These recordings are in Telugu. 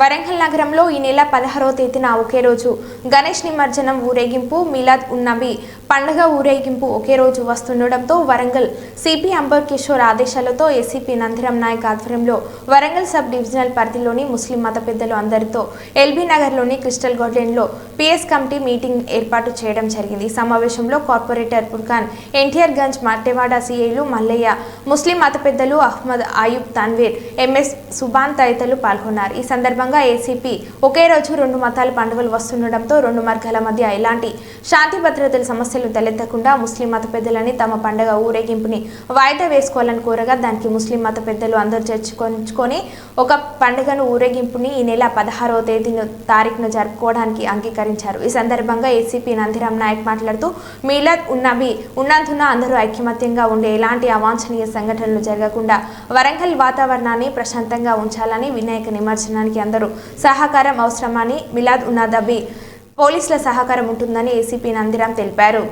వరంగల్ నగరంలో ఈ నెల 16వ తేదీన ఒకే రోజు గణేష్ నిమజ్జనం ఊరేగింపు మిలాద్ ఉన్ నబీ పండుగ ఊరేగింపు ఒకే రోజు వస్తుండటంతో వరంగల్ సిపి అంబర్ కిషోర్ ఆదేశాలతో ఏసీపీ నందిరం నాయక్ ఆధ్వర్యంలో వరంగల్ సబ్ డివిజనల్ పరిధిలోని ముస్లిం మత పెద్దలు అందరితో ఎల్బీ నగర్లోని క్రిస్టల్ గార్డెన్లో పిఎస్ కమిటీ మీటింగ్ ఏర్పాటు చేయడం జరిగింది. ఈ సమావేశంలో కార్పొరేటర్ పుర్ఖాన్, ఎన్టీఆర్ గంజ్ మట్టెవాడ సిఐలు మల్లయ్య, ముస్లిం మత పెద్దలు అహ్మద్, అయూబ్, తన్వీర్, ఎంఎస్ సుబాన్ తదితరులు పాల్గొన్నారు. ఈ సందర్భంగా ఏసీపీ ఒకే రోజు రెండు మతాల పండుగలు వస్తుండటంతో రెండు వర్గాల మధ్య ఎలాంటి శాంతి భద్రతల సమస్యలు తలెత్తకుండా ముస్లిం మత పెద్దలని తమ పండుగ ఊరేగింపుని వాయిదా వేసుకోవాలని కోరగా దానికి ముస్లిం మత పెద్దలు అందరూ చర్చించుకొని ఒక పండుగను ఊరేగింపుని ఈ నెల 16వ తారీఖున జరుపుకోవడానికి అంగీకరించారు. ఈ సందర్భంగా ఏసీపీ నందిరం నాయక్ మాట్లాడుతూ మిలాద్ ఉన్ నబీ ఉన్నందున అందరూ ఐకమత్యంగా ఉండే ఎలాంటి అవాంఛనీయ సంఘటనలు జరగకుండా వరంగల్ వాతావరణాన్ని ప్రశాంతంగా ఉంచాలని, వినాయక నిమజ్జనానికి అందరూ సహకారం అవసరమని, మిలాద్ ఉన్ నబీ పోలీసుల సహకారం ఉంటుందని ఏసీపీ నందిరం తెలిపారు.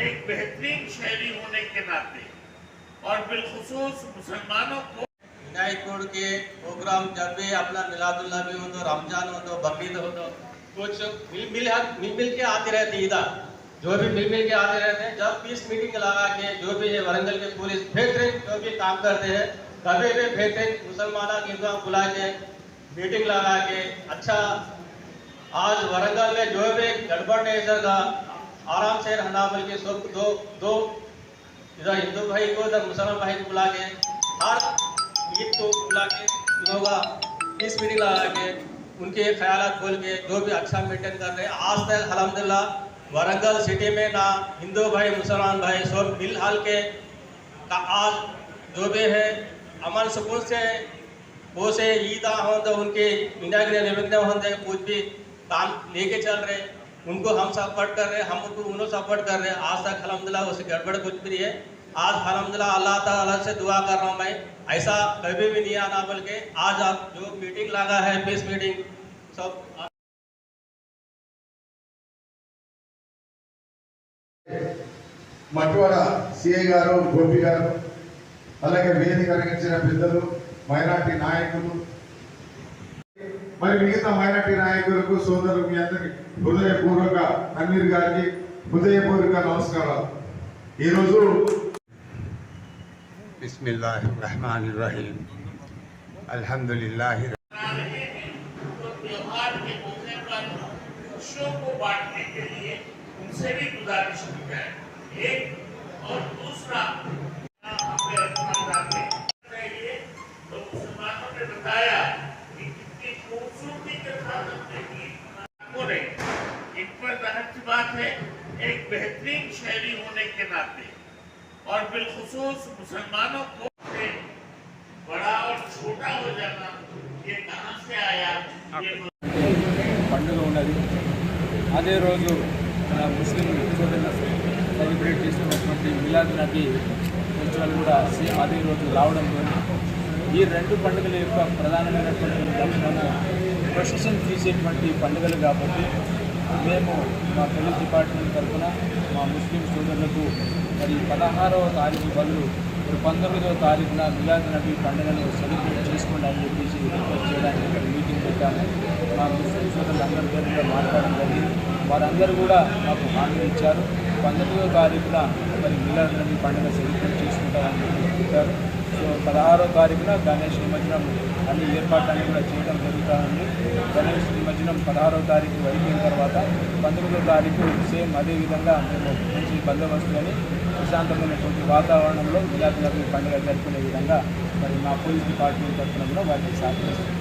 एक बेहतरीन शहरी होने के नाते और बिलखुसूस मुसलमानों को विनायक के प्रोग्राम जब भी अपना मिलादुल नबी हो तो रमजान हो तो बकरीद हो तो कुछ मिल के आते रहते इधर जो भी मिल के आते रहते हैं। जब पीस मीटिंग लगा के जो भी है वरंगल के पुलिस बेहतरीन जो भी काम करते हैं कभी भी बेहतरीन मुसलमानों की बुला के मीटिंग लगा के अच्छा आज वरंगल में जो भी गड़बड़ नहीं का आराम से रहना बोल के सब दो इधर हिंदू भाई को इधर मुसलमान भाई को बुला के हर ईद को बुला के लोग पीस मीटिंग लगा के उनके ख्यालात बोल के जो भी अच्छा मेंटेन कर रहे हैं। आज तक अल्हम्दुलिल्लाह वरंगल सिटी में ना हिंदू भाई मुसलमान भाई सब मिल हाल के आज जो भी है अमन सुकून से वो से ईदा हो तो उनके विनायक निमज्जन होते कुछ भी काम लेके चल रहे उनको हम सपोर्ट कर रहे हैं, हम उनको उन्होंने सपोर्ट कर रहे हैं। आज तक अल्हम्दुलिल्लाह उससे गड़बड़ कुछ भी नहीं है। आज अल्हम्दुलिल्लाह अल्लाह ताला से दुआ कर रहा हूँ मैं ऐसा कभी भी नहीं आना बोल के आज आप जो मीटिंग लगा है पीस मीटिंग सब మట్టివాడ సిఐ గారు, గోపి గారు, అలాగే వేదిక రంగించిన పెద్దలు, మైనార్టీ నాయకులు, మరి మిగతా మైనార్టీ నాయకులకు, సోదరులు మీ అందరికి హృదయపూర్వక తన్వీర్ గారికి హృదయపూర్వక నమస్కారాలు. ఈరోజు बिस्मिल्लाहिर रहमानिर रहीम अल्हम्दुलिल्लाह त्योहार के मौके पर खुशियों को बांटने के लिए उनसे भी गुजारिश की जाए। एक और दूसरा हमें तो मुसलमानों ने बताया कि कितनी खूबसूरती के साथ अपने इन पर जाहिर बात है एक बेहतरीन शहरी होने के नाते और बिलखुसूस मुसलमानों को बड़ा और छोटा हो जाना ये कहां से आया పండుగ ఉన్నది. అదే రోజు ముస్లిం సోదరులు సెలబ్రేట్ చేస్తున్నటువంటి మిలాద్ నబీ ఫెస్టివల్ కూడా అదే రోజు రావడంతో ఈ రెండు పండుగల యొక్క ప్రధానమైనటువంటి లక్షణము ప్రొసెషన్ తీసేటువంటి పండుగలు కాబట్టి మేము మా పోలీస్ డిపార్ట్మెంట్ తరఫున మా ముస్లిం సోదరులకు మరి 16వ తారీఖు బదులు 19వ తారీఖున మిలాద్ నబీ పండుగను సెలబ్రేట్ చేసుకోండి అని చెప్పేసి రిక్వెస్ట్ చేయడానికి ఇక్కడ మీటింగ్ పెట్టాము. మా ముస్లిం సోదరులందరితో కూడా మాట్లాడడం జరిగింది. వారందరూ కూడా మాకు హామీ ఇచ్చారు. 19వ తారీఖున మరి మిలాద్ నబీ పండుగ సెలబ్రేట్ చేసుకుంటారని చెప్పారు. సో 16వ తారీఖున గణేష్ నిమజ్జనం అన్ని ఏర్పాట్లన్నీ కూడా చేయడం జరుగుతుందండి. గణేష్ నిమజ్జనం 16వ తారీఖు అయిపోయిన తర్వాత 19వ తారీఖు సేమ్ అదేవిధంగా మేము మంచి బందోబస్తులని ప్రశాంతమైనటువంటి వాతావరణంలో మిలాద్ నబీ పండుగ జరుపుకునే విధంగా మరి మా పోలీస్ డిపార్ట్మెంట్ తరఫున కూడా వాటిని సహకరిస్తాం.